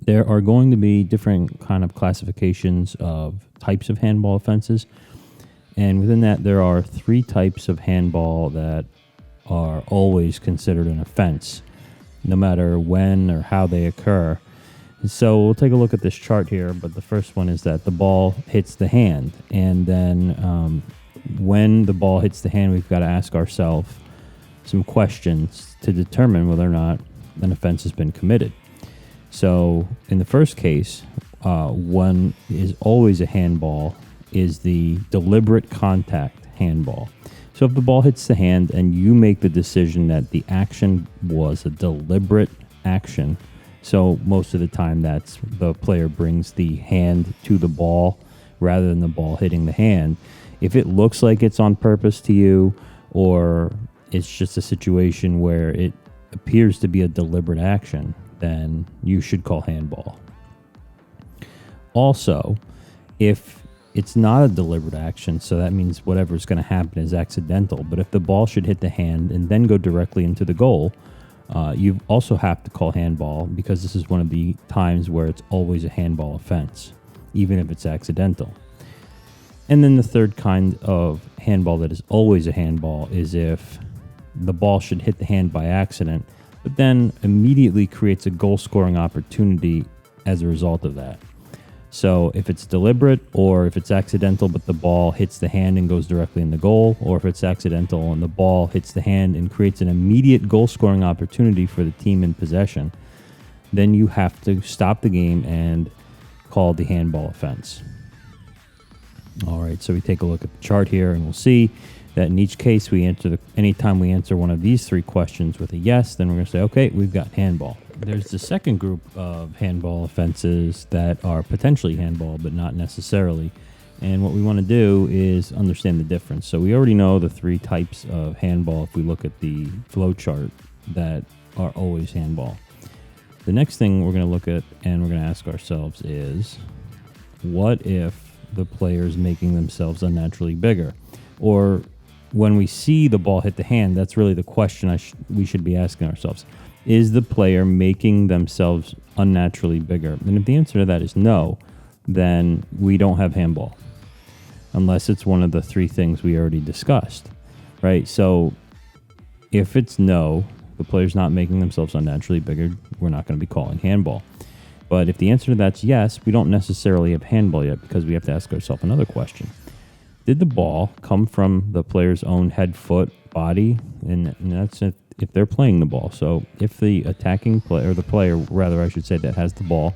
There are going to be different kind of classifications of types of handball offenses. And within that, there are 3 types of handball that are always considered an offense, no matter when or how they occur. So we'll take a look at this chart here, but the first one is that the ball hits the hand. And then when the ball hits the hand, we've got to ask ourselves some questions to determine whether or not an offense has been committed. So in the first case, one is always a handball is the deliberate contact handball. So if the ball hits the hand and you make the decision that the action was a deliberate action, so most of the time that's the player brings the hand to the ball rather than the ball hitting the hand. If it looks like it's on purpose to you, or it's just a situation where it appears to be a deliberate action, then you should call handball. Also, if it's not a deliberate action, so that means whatever's going to happen is accidental. But if the ball should hit the hand and then go directly into the goal, you also have to call handball, because this is one of the times where it's always a handball offense, even if it's accidental. And then the third kind of handball that is always a handball is if the ball should hit the hand by accident, but then immediately creates a goal-scoring opportunity as a result of that. So if it's deliberate, or if it's accidental but the ball hits the hand and goes directly in the goal, or if it's accidental and the ball hits the hand and creates an immediate goal-scoring opportunity for the team in possession, then you have to stop the game and call the handball offense. All right, so we take a look at the chart here, and we'll see that in each case we answer anytime we answer one of these 3 questions with a yes, then we're going to say, okay, we've got handball. There's the second group of handball offenses that are potentially handball, but not necessarily. And what we want to do is understand the difference. So we already know the 3 types of handball if we look at the flow chart that are always handball. The next thing we're going to look at and we're going to ask ourselves is, what if the player's making themselves unnaturally bigger? Or when we see the ball hit the hand, that's really the question we should be asking ourselves. Is the player making themselves unnaturally bigger? And if the answer to that is no, then we don't have handball, unless it's one of the 3 things we already discussed, right? So if it's no, the player's not making themselves unnaturally bigger, we're not going to be calling handball. But if the answer to that's yes, we don't necessarily have handball yet, because we have to ask ourselves another question. Did the ball come from the player's own head, foot, body? And that's if they're playing the ball. So if the attacking player, or the player, rather I should say, that has the ball,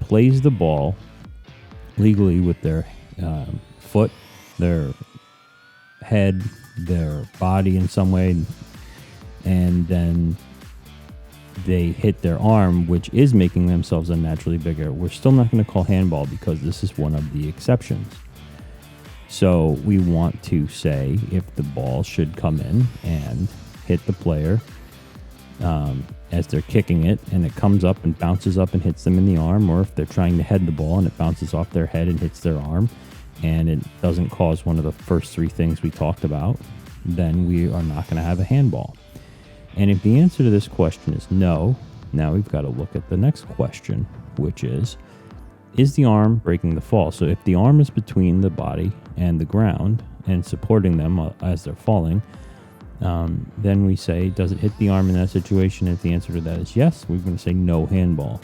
plays the ball legally with their foot, their head, their body in some way, and then they hit their arm, which is making themselves unnaturally bigger, we're still not going to call handball, because this is one of the exceptions. So we want to say if the ball should come in and hit the player as they're kicking it, and it comes up and bounces up and hits them in the arm, or if they're trying to head the ball and it bounces off their head and hits their arm, and it doesn't cause one of the first 3 things we talked about, then we are not going to have a handball. And if the answer to this question is no, now we've got to look at the next question, which is the arm breaking the fall? So if the arm is between the body and the ground and supporting them as they're falling, then we say, does it hit the arm in that situation? If the answer to that is yes, we're going to say no handball.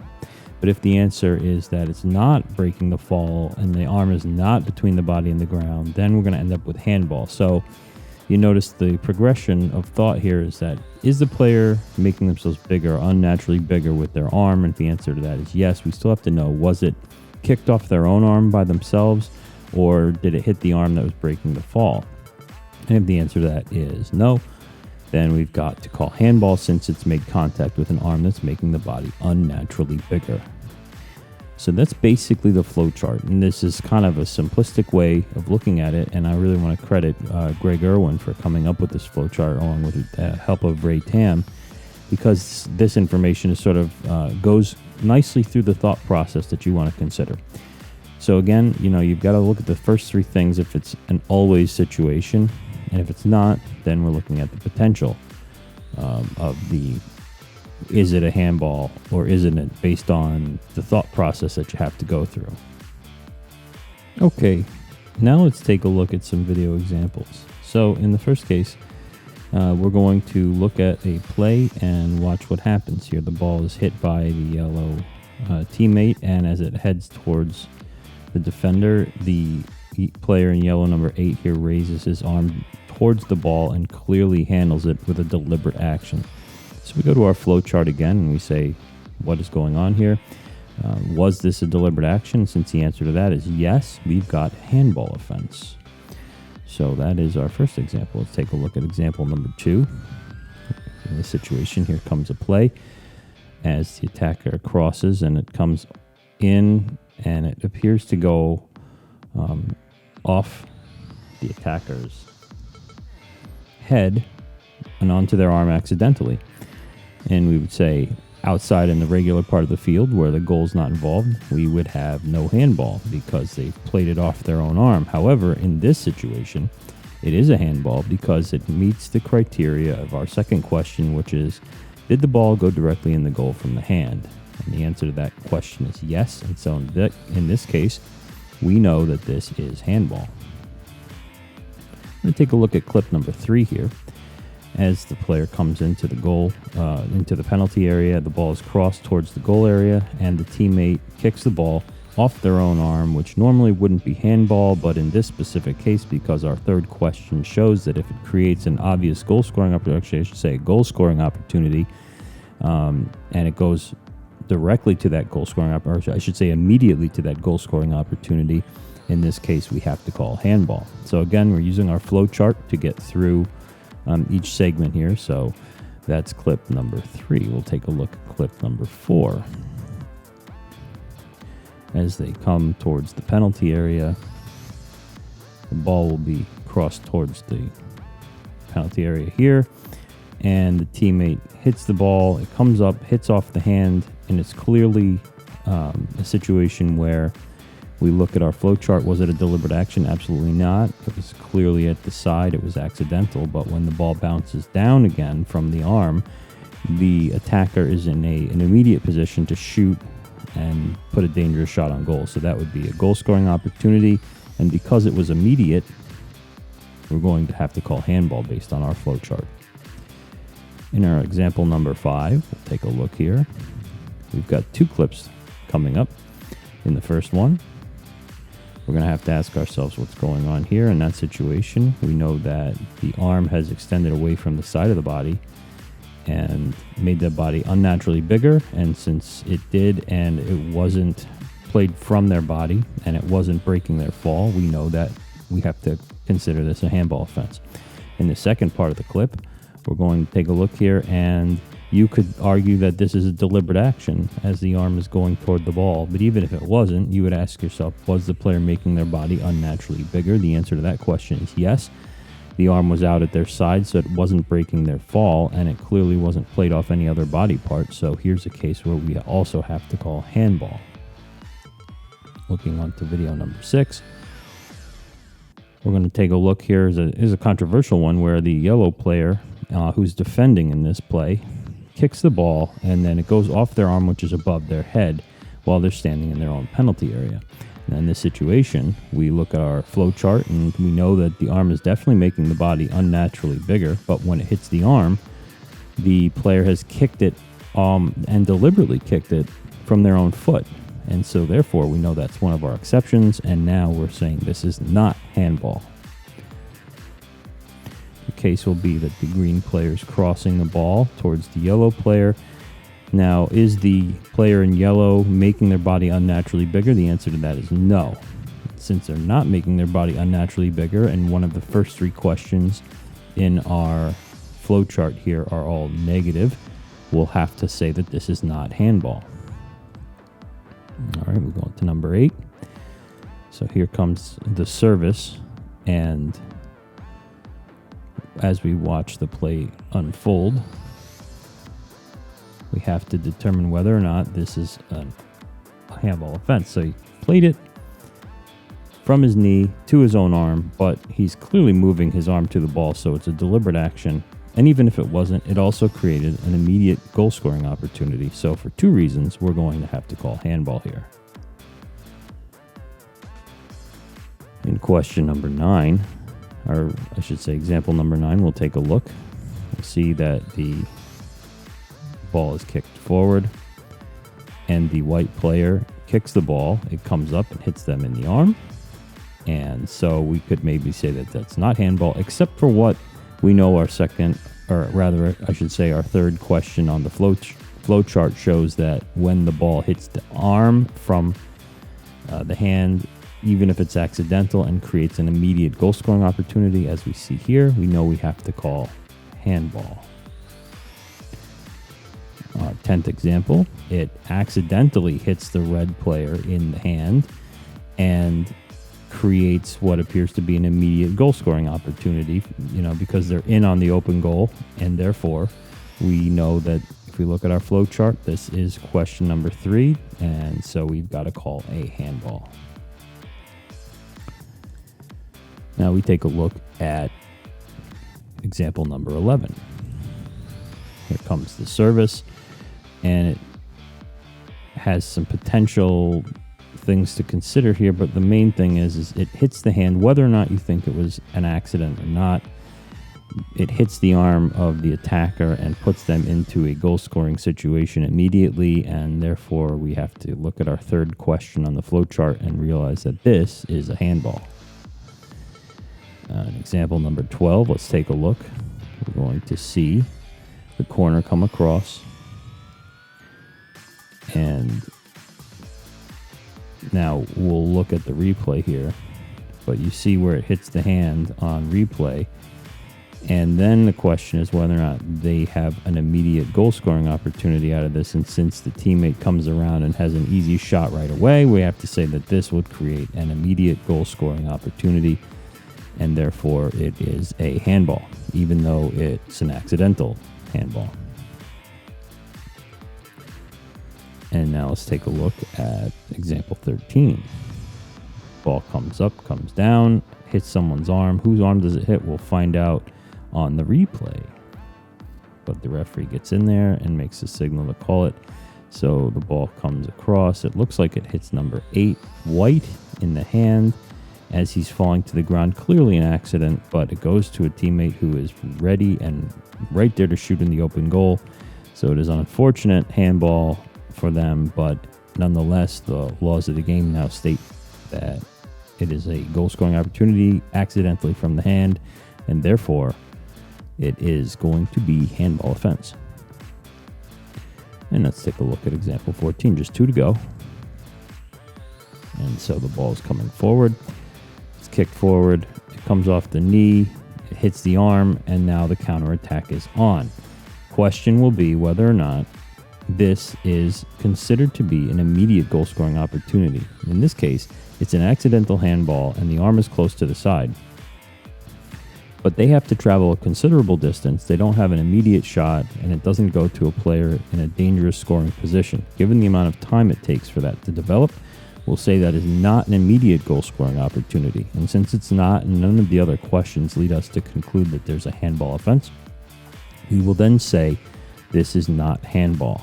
But if the answer is that it's not breaking the fall and the arm is not between the body and the ground, then we're going to end up with handball. So you notice the progression of thought here is that, is the player making themselves bigger, or unnaturally bigger with their arm? And if the answer to that is yes, we still have to know, was it kicked off their own arm by themselves, or did it hit the arm that was breaking the fall? And if the answer to that is no, then we've got to call handball, since it's made contact with an arm that's making the body unnaturally bigger. So that's basically the flow chart, and this is kind of a simplistic way of looking at it, and I really want to credit Greg Irwin for coming up with this flow chart along with the help of Ray Tam, because this information is sort of goes nicely through the thought process that you want to consider. So again, you've got to look at the first 3 things if it's an always situation, and if it's not, then we're looking at the potential of the is it a handball or isn't it, based on the thought process that you have to go through. Okay, now let's take a look at some video examples. So in the first case, we're going to look at a play and watch what happens here. The ball is hit by the yellow teammate, and as it heads towards the defender, the player in yellow, number 8 here, raises his arm towards the ball and clearly handles it with a deliberate action. So we go to our flow chart again and we say, what is going on here? Was this a deliberate action? Since the answer to that is yes, we've got handball offense. So that is our first example. Let's take a look at example number 2. In this situation, here comes a play as the attacker crosses, and it comes in, and it appears to go off the attacker's head and onto their arm accidentally. And we would say, outside in the regular part of the field where the goal's not involved, we would have no handball because they've played it off their own arm. However, in this situation, it is a handball because it meets the criteria of our second question, which is, did the ball go directly in the goal from the hand? And the answer to that question is yes. And so in this case, we know that this is handball. I'm going to take a look at clip number 3 here. As the player comes into the goal, into the penalty area, the ball is crossed towards the goal area, and the teammate kicks the ball off their own arm, which normally wouldn't be handball, but in this specific case, because our third question shows that if it creates an obvious goal-scoring opportunity, actually I should say goal-scoring opportunity, and it goes directly to that goal-scoring opportunity, or I should say immediately to that goal-scoring opportunity, in this case we have to call handball. So again, we're using our flow chart to get through each segment here. So that's clip number 3. We'll take a look at clip number 4. As they come towards the penalty area, the ball will be crossed towards the penalty area here, and the teammate hits the ball. It comes up, hits off the hand, and it's clearly a situation where we look at our flow chart. Was it a deliberate action? Absolutely not. It was clearly at the side. It was accidental. But when the ball bounces down again from the arm, the attacker is in an immediate position to shoot and put a dangerous shot on goal. So that would be a goal-scoring opportunity. And because it was immediate, we're going to have to call handball based on our flow chart. In our example number 5, we'll take a look here. We've got 2 clips coming up. In the first one, we're going to have to ask ourselves what's going on here. In that situation, we know that the arm has extended away from the side of the body and made the body unnaturally bigger. And since it did, and it wasn't played from their body, and it wasn't breaking their fall, we know that we have to consider this a handball offense. In the second part of the clip, we're going to take a look here, and you could argue that this is a deliberate action as the arm is going toward the ball. But even if it wasn't, you would ask yourself, was the player making their body unnaturally bigger? The answer to that question is yes. The arm was out at their side, so it wasn't breaking their fall, and it clearly wasn't played off any other body part. So here's a case where we also have to call handball. Looking on to video number 6. We're going to take a look here. Is a controversial one where the yellow player who's defending in this play kicks the ball, and then it goes off their arm, which is above their head, while they're standing in their own penalty area. And in this situation, we look at our flow chart, and we know that the arm is definitely making the body unnaturally bigger, but when it hits the arm, the player has kicked it and deliberately kicked it from their own foot. And so therefore, we know that's one of our exceptions, and now we're saying this is not handball. The case will be that the green player is crossing the ball towards the yellow player. Now, is the player in yellow making their body unnaturally bigger? The answer to that is no. Since they're not making their body unnaturally bigger, and one of the first 3 questions in our flow chart here are all negative, we'll have to say that this is not handball. All right, we're going to number 8. So here comes the service, and as we watch the play unfold, we have to determine whether or not this is a handball offense. So he played it from his knee to his own arm, but he's clearly moving his arm to the ball, so it's a deliberate action, And even if it wasn't, it also created an immediate goal scoring opportunity. So for two reasons, we're going to have to call handball here. In question number 9, or I should say example number 9, we'll take a look. We'll see that the ball is kicked forward and the white player kicks the ball. It comes up and hits them in the arm. And so we could maybe say that that's not handball, except for what we know our second, or rather I should say our third question on the flow chart shows that when the ball hits the arm from the hand, even if it's accidental and creates an immediate goal scoring opportunity, as we see here, we know we have to call handball. 10th example, it accidentally hits the red player in the hand and creates what appears to be an immediate goal scoring opportunity, because they're in on the open goal, and therefore we know that if we look at our flow chart, this is question number 3, and so we've got to call a handball. Now we take a look at example number 11. Here comes the service, and it has some potential things to consider here, but the main thing is it hits the hand, whether or not you think it was an accident or not. It hits the arm of the attacker and puts them into a goal scoring situation immediately, and therefore we have to look at our third question on the flow chart and realize that this is a handball. Example number 12, let's take a look. We're going to see the corner come across, and now we'll look at the replay here, but you see where it hits the hand on replay, and then the question is whether or not they have an immediate goal scoring opportunity out of this. And since the teammate comes around and has an easy shot right away, we have to say that this would create an immediate goal scoring opportunity, and therefore it is a handball, even though it's an accidental handball. And now let's take a look at example 13. Ball comes up, comes down, hits someone's arm. Whose arm does it hit? We'll find out on the replay. But the referee gets in there and makes a signal to call it. So the ball comes across. It looks like it hits number 8, white, in the hand as he's falling to the ground. Clearly an accident, but it goes to a teammate who is ready and right there to shoot in the open goal. So it is an unfortunate handball for them, but nonetheless, the laws of the game now state that it is a goal scoring opportunity accidentally from the hand, and therefore it is going to be handball offense. And let's take a look at example 14, just 2 to go. And so the ball is coming forward, it's kicked forward, it comes off the knee, it hits the arm, and now the counterattack is on. Question will be whether or not this is considered to be an immediate goal scoring opportunity. In this case, it's an accidental handball and the arm is close to the side, but they have to travel a considerable distance. They don't have an immediate shot, and it doesn't go to a player in a dangerous scoring position. Given the amount of time it takes for that to develop, we'll say that is not an immediate goal scoring opportunity. And since it's not, and none of the other questions lead us to conclude that there's a handball offense, we will then say this is not handball.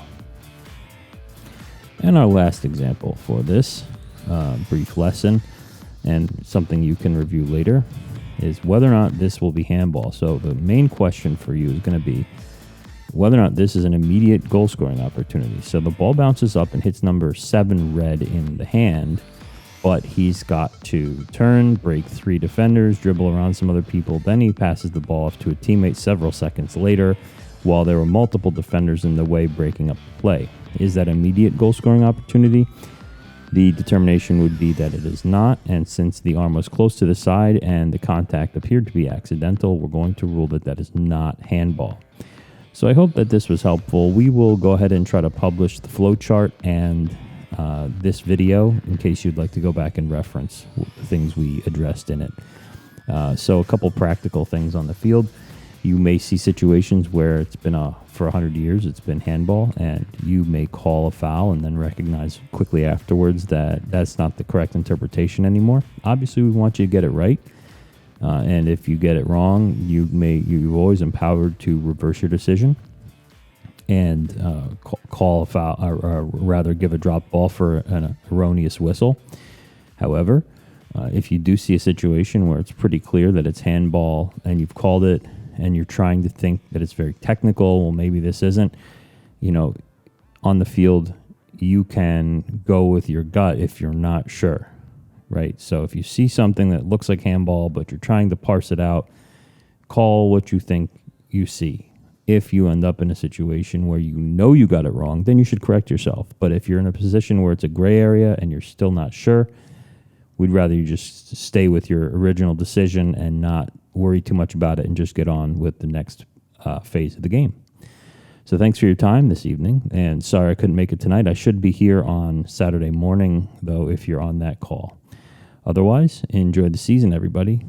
And our last example for this brief lesson, and something you can review later, is whether or not this will be handball. So the main question for you is going to be whether or not this is an immediate goal scoring opportunity. So the ball bounces up and hits number 7, red, in the hand, but he's got to turn, break 3 defenders, dribble around some other people. Then he passes the ball off to a teammate several seconds later, while there were multiple defenders in the way breaking up the play. Is that immediate goal scoring opportunity? The determination would be that it is not, and since the arm was close to the side and the contact appeared to be accidental, we're going to rule that that is not handball. So I hope that this was helpful. We will go ahead and try to publish the flow chart and this video in case you'd like to go back and reference the things we addressed in it. So a couple practical things on the field. You may see situations where it's been for 100 years, it's been handball, and you may call a foul and then recognize quickly afterwards that that's not the correct interpretation anymore. Obviously, we want you to get it right, And if you get it wrong, you're always empowered to reverse your decision and call a foul, or rather give a drop ball for an erroneous whistle. However, if you do see a situation where it's pretty clear that it's handball and you've called it and you're trying to think that it's very technical, well, maybe this isn't, on the field, you can go with your gut if you're not sure, right? So if you see something that looks like handball, but you're trying to parse it out, call what you think you see. If you end up in a situation where you got it wrong, then you should correct yourself. But if you're in a position where it's a gray area and you're still not sure, we'd rather you just stay with your original decision and not worry too much about it and just get on with the next phase of the game. So thanks for your time this evening, and sorry I couldn't make it tonight. I should be here on Saturday morning, though, if you're on that call. Otherwise, enjoy the season, everybody.